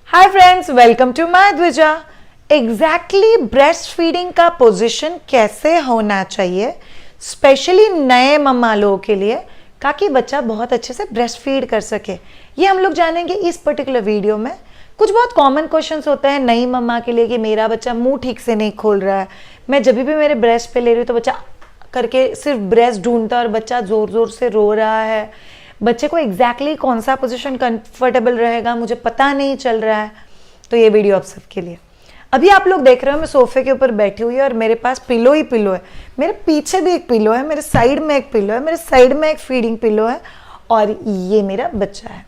Hi friends, welcome to my Dvija. Exactly breast feeding का position कैसे होना चाहिए, स्पेशली नए मम्मा लोगों के लिए, ताकि बच्चा बहुत अच्छे से ब्रेस्ट फीड कर सके, ये हम लोग जानेंगे इस पर्टिकुलर वीडियो में। कुछ बहुत कॉमन क्वेश्चंस होते हैं नई मम्मा के लिए कि मेरा बच्चा मुंह ठीक से नहीं खोल रहा है, मैं जब भी मेरे ब्रेस्ट पे ले रही हूँ तो बच्चा करके सिर्फ ब्रेस्ट ढूंढता है और बच्चा जोर जोर से रो रहा है, बच्चे को एग्जैक्टली कौन सा पोजीशन कंफर्टेबल रहेगा मुझे पता नहीं चल रहा है। तो ये वीडियो आप सबके लिए। अभी आप लोग देख रहे हो मैं सोफे के ऊपर बैठी हुई है और मेरे पास पिलो ही पिलो है, मेरे पीछे भी एक पिलो है, मेरे साइड में एक पिलो है, मेरे साइड में एक फीडिंग पिलो है और ये मेरा बच्चा है।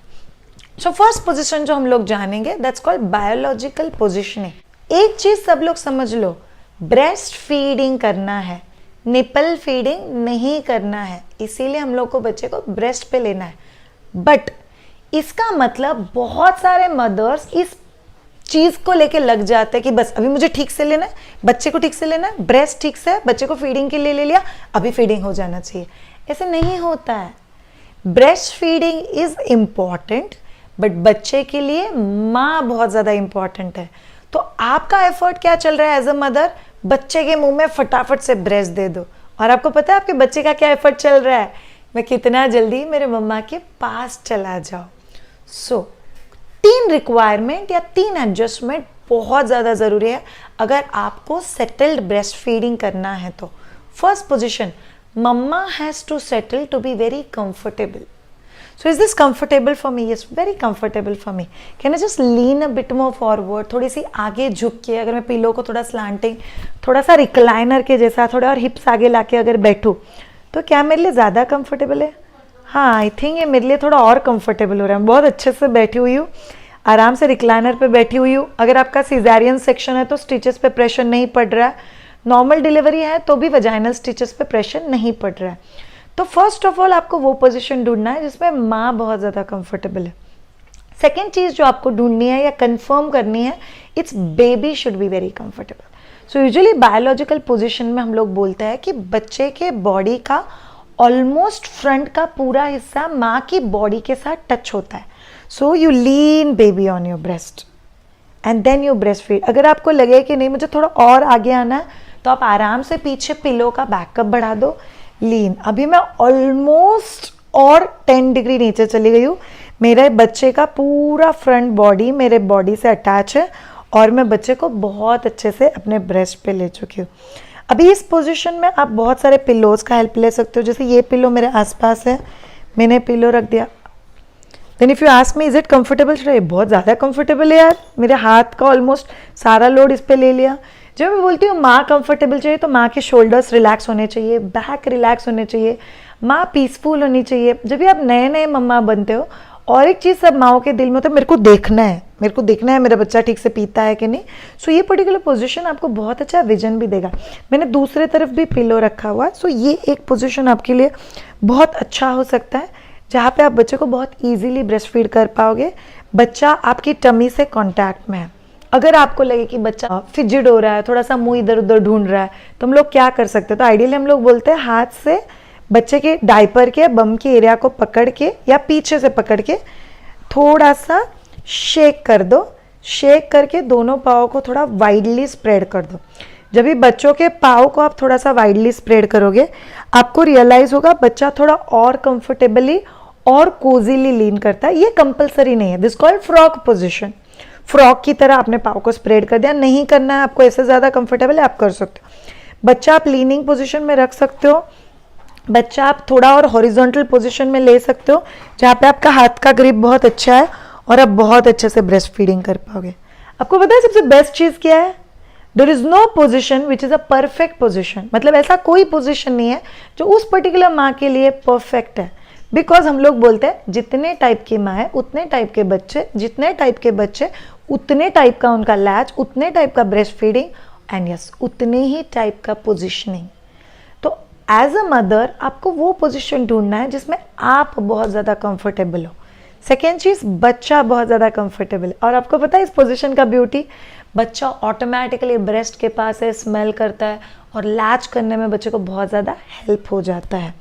सो फर्स्ट पोजीशन जो हम लोग जानेंगे दैट्स कॉल्ड बायोलॉजिकल पोजीशनिंग। एक चीज सब लोग समझ लो, ब्रेस्ट फीडिंग करना है, निपल फीडिंग नहीं करना है, इसीलिए हम लोग को बच्चे को ब्रेस्ट पे लेना है। बट इसका मतलब बहुत सारे मदर्स इस चीज को लेके लग जाते हैं कि बस अभी मुझे ठीक से लेना है, बच्चे को ठीक से लेना है, ब्रेस्ट ठीक से है, बच्चे को फीडिंग के लिए ले लिया, अभी फीडिंग हो जाना चाहिए। ऐसे नहीं होता है। Breast feeding is important, but बच्चे के लिए माँ बहुत ज्यादा इंपॉर्टेंट है। तो आपका एफर्ट क्या चल रहा है एज अ मदर, बच्चे के मुंह में फटाफट से ब्रेस्ट दे दो। और आपको पता है आपके बच्चे का क्या एफर्ट चल रहा है, मैं कितना जल्दी मेरे मम्मा के पास चला जाओ। सो 3 रिक्वायरमेंट या 3 एडजस्टमेंट बहुत ज़्यादा ज़रूरी है अगर आपको सेटल्ड ब्रेस्ट फीडिंग करना है तो। First position, mama has to settle to be very comfortable. So is this comfortable for me? Yes, very comfortable for me. Can I just lean a bit more forward? थोड़ी सी आगे झुक के, अगर मैं pillow को थोड़ा स्लांटिंग, थोड़ा सा रिक्लाइनर के जैसा थोड़ा और हिप्स आगे लाके अगर बैठूँ तो क्या मेरे लिए ज़्यादा कंफर्टेबल है? हाँ, आई थिंक ये मेरे लिए थोड़ा और कंफर्टेबल हो रहा है। बहुत अच्छे से बैठी हुई हूँ, आराम से रिक्लाइनर पे बैठी हुई हूँ। अगर आपका सिजेरियन सेक्शन है तो स्टिचेस पे प्रेशर नहीं पड़ रहा है, नॉर्मल डिलीवरी है तो भी वजाइनल स्टिचेस पे प्रेशर नहीं पड़ रहा है। तो फर्स्ट ऑफ ऑल आपको वो पोजीशन ढूंढना है जिसमें माँ बहुत ज़्यादा कंफर्टेबल है। सेकेंड चीज़ जो आपको ढूंढनी है या कंफर्म करनी है, it's baby should be very comfortable. So usually biological position में हम लोग बोलते हैं कि बच्चे के बॉडी का ऑलमोस्ट फ्रंट का पूरा हिस्सा माँ की बॉडी के साथ टच होता है। So you lean baby on your breast and then you breast feed. अगर आपको लगे कि नहीं मुझे थोड़ा और आगे आना है तो आप आराम से पीछे पिलो का बैकअप बढ़ा दो, लीन। अभी मैं ऑलमोस्ट और 10 डिग्री नीचे चली गई हूँ, मेरे बच्चे का पूरा फ्रंट बॉडी मेरे बॉडी से अटैच है और मैं बच्चे को बहुत अच्छे से अपने ब्रेस्ट पे ले चुकी हूँ। अभी इस पोजीशन में आप बहुत सारे पिलोज का हेल्प ले सकते हो, जैसे ये पिलो मेरे आसपास है, मैंने पिलो रख दिया। Then if you ask me is it comfortable, बहुत ज़्यादा कंफर्टेबल है यार, मेरे हाथ का ऑलमोस्ट सारा लोड इस पर ले लिया। जब मैं बोलती हूँ माँ कंफर्टेबल चाहिए तो माँ के शोल्डर्स रिलैक्स होने चाहिए, बैक रिलैक्स होने चाहिए, माँ पीसफुल होनी चाहिए। जब भी आप नए नए मम्मा बनते हो, और एक चीज़ सब माँओं के दिल में होता है, मेरे को देखना है, मेरे को देखना है मेरा बच्चा ठीक से पीता है कि नहीं। सो ये पर्टिकुलर पोजीशन आपको बहुत अच्छा विजन भी देगा। मैंने दूसरे तरफ भी पिलो रखा हुआ है। सो ये एक पोजीशन आपके लिए बहुत अच्छा हो सकता है जहाँ पे आप बच्चे को बहुत ईजिली ब्रेस्ट फीड कर पाओगे। बच्चा आपकी टमी से कॉन्टैक्ट में है। अगर आपको लगे कि बच्चा फिजिड हो रहा है, थोड़ा सा मुंह इधर उधर ढूंढ रहा है, तो हम लोग क्या कर सकते हैं, तो आइडियली हम लोग बोलते हैं हाथ से बच्चे के डायपर के बम के एरिया को पकड़ के या पीछे से पकड़ के थोड़ा सा शेक कर दो। शेक करके दोनों पाँव को थोड़ा वाइडली स्प्रेड कर दो। जब भी बच्चों के पाँव को आप थोड़ा सा वाइडली स्प्रेड करोगे, आपको रियलाइज होगा बच्चा थोड़ा और कंफर्टेबली और कोजीली लीन करता है। ये कंपलसरी नहीं है, this called frog position. Frock की तरह आपने पाँव को स्प्रेड कर दिया, नहीं करना है आपको, ऐसे ज़्यादा कंफर्टेबल है आप कर सकते हो। बच्चा आप लीनिंग पोजीशन में रख सकते हो, बच्चा आप थोड़ा और हॉरिजॉन्टल पोजीशन में ले सकते हो जहाँ पे आपका हाथ का ग्रिप बहुत अच्छा है और आप बहुत अच्छे से ब्रेस्ट फीडिंग कर पाओगे। आपको पता है सबसे बेस्ट चीज़ क्या है, there is no position which is a perfect position. मतलब ऐसा कोई पोजिशन नहीं है जो उस पर्टिकुलर माँ के लिए परफेक्ट है। बिकॉज हम लोग बोलते हैं जितने टाइप की माँ है उतने टाइप के बच्चे, जितने टाइप के बच्चे उतने टाइप का उनका लैच, उतने टाइप का ब्रेस्ट फीडिंग एंड यस उतने ही टाइप का पोजिशनिंग। तो एज अ मदर आपको वो पोजिशन ढूंढना है जिसमें आप बहुत ज़्यादा कंफर्टेबल हो। सेकेंड चीज़, बच्चा बहुत ज़्यादा कंफर्टेबल है। और आपको पता है इस पोजिशन का ब्यूटी, बच्चा ऑटोमेटिकली ब्रेस्ट के पास है, स्मेल करता है और लैच करने में बच्चे को बहुत ज़्यादा हेल्प हो जाता है।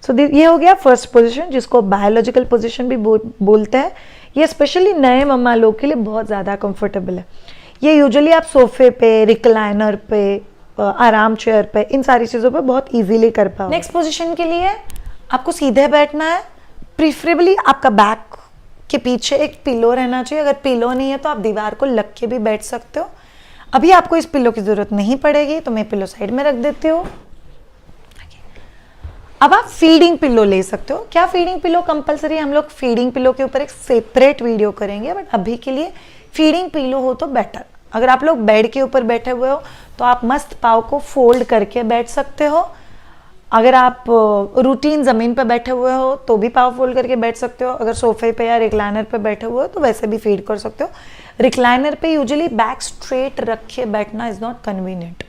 सो ये हो गया फर्स्ट पोजीशन, जिसको बायोलॉजिकल पोजीशन भी बोलते हैं ये स्पेशली नए मम्मा लोग के लिए बहुत ज़्यादा कंफर्टेबल है। ये यूजुअली आप सोफे पे, रिक्लाइनर पे, आराम चेयर पे, इन सारी चीज़ों पे बहुत इजीली कर पाओ। नेक्स्ट पोजीशन के लिए आपको सीधे बैठना है। प्रीफरेबली आपका बैक के पीछे एक पिलो रहना चाहिए। अगर पिलो नहीं है तो आप दीवार को लग के भी बैठ सकते हो। अभी आपको इस पिलो की ज़रूरत नहीं पड़ेगी, तो मैं पिलो साइड में रख देती हूँ। अब आप फीडिंग पिलो ले सकते हो। क्या फीडिंग पिलो कंपलसरी? हम लोग फीडिंग पिलो के ऊपर एक सेपरेट वीडियो करेंगे, बट अभी के लिए फीडिंग पिलो हो तो बेटर। अगर आप लोग बेड के ऊपर बैठे हुए हो तो आप मस्त पाँव को फोल्ड करके बैठ सकते हो। अगर आप रूटीन ज़मीन पर बैठे हुए हो तो भी पाँव फोल्ड करके बैठ सकते हो। अगर सोफे पे या रिक्लाइनर पे बैठे हुए हो तो वैसे भी फीड कर सकते हो। रिक्लाइनर पे यूजुअली बैक स्ट्रेट रख के बैठना इज नॉट कन्वीनियंट।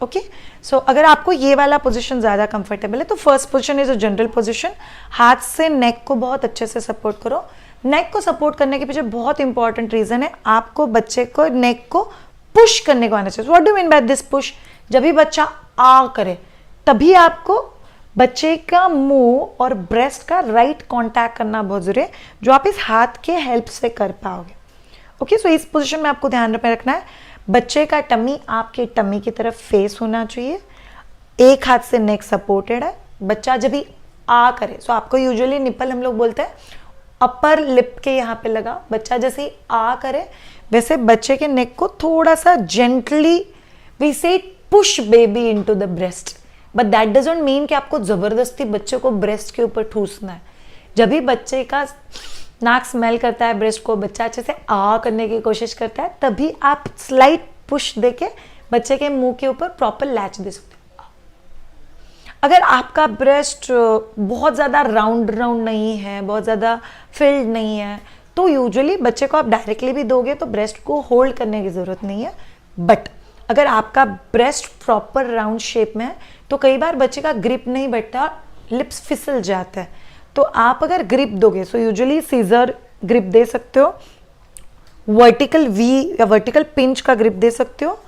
ओके, सो अगर आपको ये वाला पोजीशन ज़्यादा कंफर्टेबल है तो first position is a general position. हाथ से नेक को बहुत अच्छे से सपोर्ट करो। नेक को सपोर्ट करने के पीछे बहुत इंपॉर्टेंट रीजन है, आपको बच्चे को नेक को पुश करने को आना चाहिए। What do mean by this push? जब भी बच्चा आ करे तभी आपको बच्चे का मुंह और ब्रेस्ट का राइट कांटेक्ट करना बहुत जरूरी है, जो आप इस हाथ के हेल्प से कर पाओगे। ओके, सो इस पोजीशन में आपको ध्यान में रखना है, बच्चे का टमी आपके टमी की तरफ फेस होना चाहिए। एक हाथ से नेक सपोर्टेड है। बच्चा जब भी आ करे, सो आपको यूजुअली निपल हम लोग बोलते हैं अपर लिप के यहाँ पे लगा। बच्चा जैसे ही आ करे वैसे बच्चे के नेक को थोड़ा सा जेंटली वी से push baby into the breast, but that doesn't mean कि आपको जबरदस्ती बच्चे को ब्रेस्ट के ऊपर ठूसना है। जब भी बच्चे का नाक स्मेल करता है ब्रेस्ट को, बच्चा अच्छे से आ करने की कोशिश करता है, तभी आप स्लाइट पुश देके बच्चे के मुंह के ऊपर प्रॉपर लैच दे सकते हो। अगर आपका ब्रेस्ट बहुत ज़्यादा राउंड नहीं है, बहुत ज़्यादा फिल्ड नहीं है, तो यूजुअली बच्चे को आप डायरेक्टली भी दोगे तो ब्रेस्ट को होल्ड करने की ज़रूरत नहीं है। बट अगर आपका ब्रेस्ट प्रॉपर राउंड शेप में है तो कई बार बच्चे का ग्रिप नहीं बैठता, लिप्स फिसल जाता है। तो आप अगर ग्रिप दोगे, सो यूजुअली सीजर ग्रिप दे सकते हो, वर्टिकल वी या वर्टिकल पिंच का ग्रिप दे सकते हो।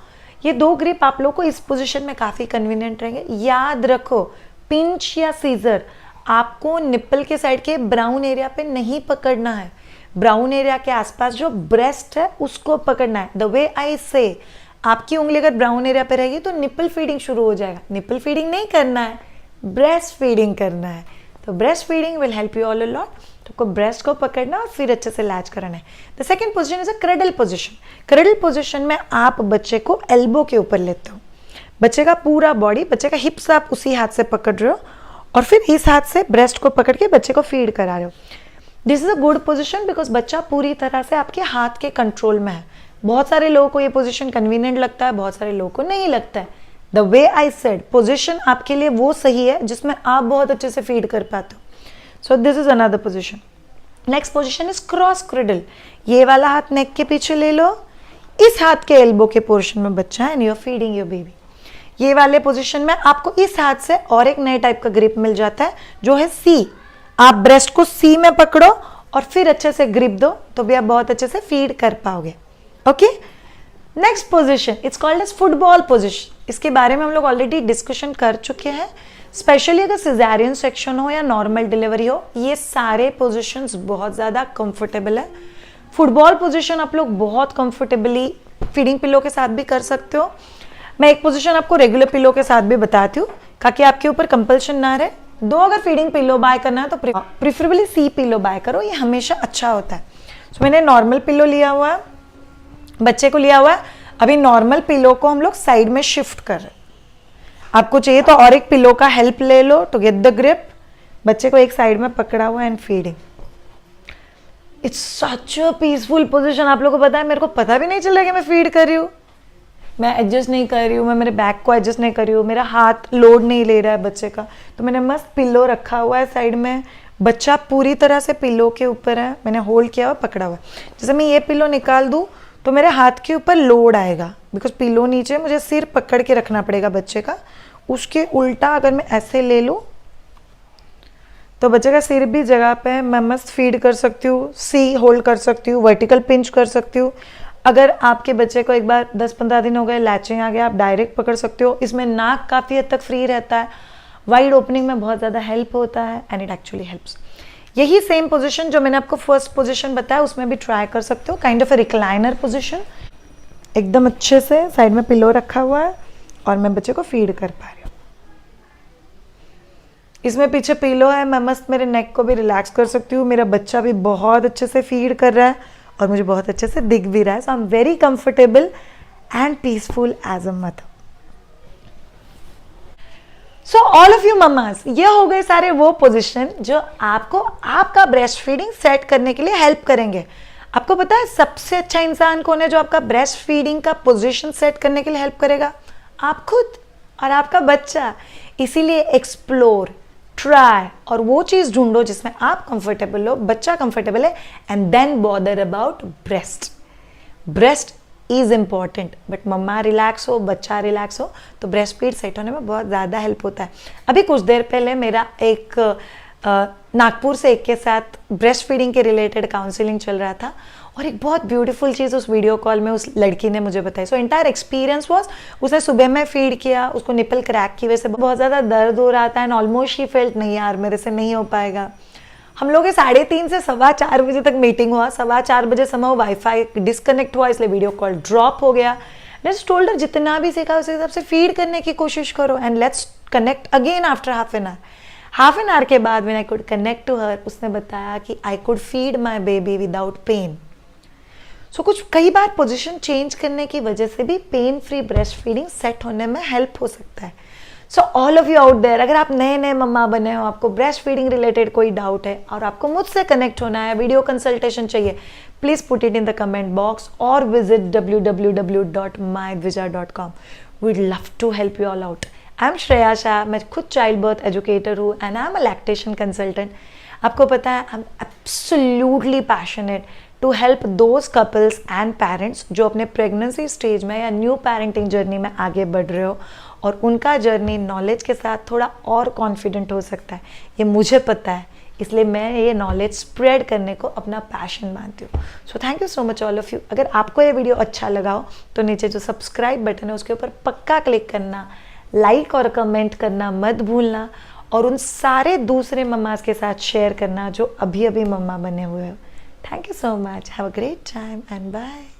ये दो ग्रिप आप लोग को इस पोजीशन में काफ़ी कन्वीनियंट रहेंगे। याद रखो, पिंच या सीजर आपको निप्पल के साइड के ब्राउन एरिया पे नहीं पकड़ना है। ब्राउन एरिया के आसपास जो ब्रेस्ट है उसको पकड़ना है। द वे आई से, आपकी उंगली अगर ब्राउन एरिया पे रहेगी तो निप्पल फीडिंग शुरू हो जाएगा। निप्पल फीडिंग नहीं करना है, ब्रेस्ट फीडिंग करना है। तो breast feeding will help you all a lot. तो आपको ब्रेस्ट को पकड़ना और फिर अच्छे से लैच कराना है। The second position is a cradle position. Cradle position में आप बच्चे को एल्बो के ऊपर लेते हो। बच्चे का पूरा बॉडी, बच्चे का हिप्स आप उसी हाथ से पकड़ रहे हो और फिर इस हाथ से ब्रेस्ट को पकड़ के बच्चे को फीड करा रहे हो। This is a good position because बच्चा पूरी तरह से आपके हाथ के कंट्रोल में है। बहुत सारे लोगों को ये पोजीशन कन्वीनियंट लगता है, बहुत सारे लोगों को नहीं लगता है। The way I said, position आपके लिए वो सही है जिसमें आप बहुत अच्छे से फीड कर पाते हो। So this is another position. Next position is cross cradle. ये वाला हाथ नेक के पीछे ले लो, इस हाथ के एल्बो के पोर्शन में बच्चा है and you are feeding your baby. ये वाले पोजीशन में आपको इस हाथ से और एक नए टाइप का ग्रिप मिल जाता है जो है सी। आप ब्रेस्ट को सी में पकड़ो और फिर अच्छे से ग्रिप दो तो भी आप बहुत अच्छे से फीड कर पाओगे। Okay, next position it's called as football position. इसके बारे में हम लोग ऑलरेडी डिस्कशन कर चुके हैं। स्पेशली अगर सिजेरियन सेक्शन हो या नॉर्मल डिलीवरी हो, ये सारे पोजीशंस बहुत ज़्यादा कंफर्टेबल है। फुटबॉल पोजीशन आप लोग बहुत कंफर्टेबली फीडिंग पिलो के साथ भी कर सकते हो। मैं एक पोजीशन आपको रेगुलर पिलो के साथ भी बताती हूँ ताकि आपके ऊपर कंपल्शन ना रहे। दो अगर फीडिंग पिलो बाय करना है तो प्रिफरेबली सी पिलो बाय करो, ये हमेशा अच्छा होता है। तो मैंने नॉर्मल पिलो लिया हुआ है, बच्चे को लिया हुआ है। अभी नॉर्मल पिलो को हम लोग साइड में शिफ्ट कर रहे हैं। आपको चाहिए तो और एक पिलो का हेल्प ले लो टू गेट द ग्रिप। बच्चे को एक साइड में पकड़ा हुआ and feeding. It's such a peaceful position. आप लोगों को पता है, मेरे को पता भी नहीं चल रहा कि मैं फीड कर रही हूँ, मैं एडजस्ट नहीं कर रही हूँ, मैं मेरे बैक को एडजस्ट नहीं कर रही हूँ, मेरा हाथ लोड नहीं ले रहा है बच्चे का। तो मैंने मस्त पिलो रखा हुआ है साइड में, बच्चा पूरी तरह से पिलो के ऊपर है, मैंने होल्ड किया हुआ, पकड़ा हुआ। जैसे मैं ये पिलो निकाल दूँ तो मेरे हाथ के ऊपर लोड आएगा बिकॉज पिलो नीचे, मुझे सिर पकड़ के रखना पड़ेगा बच्चे का। उसके उल्टा अगर मैं ऐसे ले लूँ तो बच्चे का सिर भी जगह पे है, मैं मस्त फीड कर सकती हूँ, सी होल्ड कर सकती हूँ, वर्टिकल पिंच कर सकती हूँ। अगर आपके बच्चे को एक बार 10-15 दिन हो गए, लैचिंग आ गया, आप डायरेक्ट पकड़ सकते हो। इसमें नाक काफ़ी हद तक फ्री रहता है, वाइड ओपनिंग में बहुत ज़्यादा हेल्प होता है एंड इट एक्चुअली हेल्प्स। यही सेम पोजीशन जो मैंने आपको फर्स्ट पोजीशन बताया उसमें भी ट्राई कर सकते हो, kind of a recliner position. एकदम अच्छे से साइड में पिलो रखा हुआ है और मैं बच्चे को फीड कर पा रही हूँ। इसमें पीछे पिलो है, मैं मस्त मेरे नेक को भी रिलैक्स कर सकती हूँ। मेरा बच्चा भी बहुत अच्छे से फीड कर रहा है और मुझे बहुत अच्छे से दिख भी रहा है। So I am very comfortable and peaceful as a mother. So all of you mummas, ये हो गए सारे वो पोजीशन जो आपको आपका ब्रेस्ट फीडिंग सेट करने के लिए हेल्प करेंगे। आपको पता है सबसे अच्छा इंसान कौन है जो आपका ब्रेस्ट फीडिंग का पोजीशन सेट करने के लिए हेल्प करेगा? आप खुद और आपका बच्चा। इसीलिए एक्सप्लोर, ट्राई और वो चीज ढूंढो जिसमें आप कंफर्टेबल हो, बच्चा कंफर्टेबल है, and then bother about breast. Breast is important, but mama relax हो, बच्चा रिलैक्स हो तो ब्रेस्ट फीड सेट होने में बहुत ज़्यादा हेल्प होता है। अभी कुछ देर पहले मेरा एक नागपुर से एक के साथ ब्रेस्ट फीडिंग के रिलेटेड काउंसलिंग चल रहा था और एक बहुत ब्यूटीफुल चीज़ उस वीडियो कॉल में उस लड़की ने मुझे बताई। सो एंटायर एक्सपीरियंस वॉज, उसने सुबह में फीड किया, उसको निपल क्रैक की वजह से बहुत ज़्यादा दर्द हो रहा था एंड ऑलमोस्ट शी फेल्ट नहीं यार मेरे से नहीं हो पाएगा। हम लोग 3:30 से 4:15 बजे तक मीटिंग हुआ, 4:15 बजे समय वाईफाई डिस्कनेक्ट हुआ इसलिए वीडियो कॉल ड्रॉप हो गया। लेट्स टोल्ड हर जितना भी सीखा उस हिसाब से फीड करने की कोशिश करो and let's connect again after half an hour के बाद when I could connect to her, उसने बताया कि I could feed my baby without pain. So कुछ कई बार पोजीशन चेंज करने की वजह से भी pain free breast feeding set होने में हेल्प हो सकता है। So all of you out there, अगर आप नए नए मम्मा बने हो, आपको ब्रेस्ट फीडिंग रिलेटेड कोई डाउट है और आपको मुझसे कनेक्ट होना है, वीडियो कंसल्टेशन चाहिए, please put it in the comment box और visit www.mydvija.com। We'd love to help you all out. I am Shreya Shah, मैं खुद चाइल्ड बर्थ एजुकेटर हूँ and I am a lactation consultant. आपको पता है I am absolutely passionate to help those couples and parents जो अपने pregnancy stage में या न्यू पेरेंटिंग जर्नी में आगे बढ़ रहे हो और उनका जर्नी नॉलेज के साथ थोड़ा और कॉन्फिडेंट हो सकता है। ये मुझे पता है, इसलिए मैं ये नॉलेज स्प्रेड करने को अपना पैशन मानती हूँ। So thank you so much all of you. अगर आपको ये वीडियो अच्छा लगा हो तो नीचे जो सब्सक्राइब बटन है उसके ऊपर पक्का क्लिक करना, लाइक और कमेंट करना मत भूलना और उन सारे दूसरे मम्मास के साथ शेयर करना जो अभी अभी मम्मा बने हुए हो। Thank you so much. Have a great time and bye.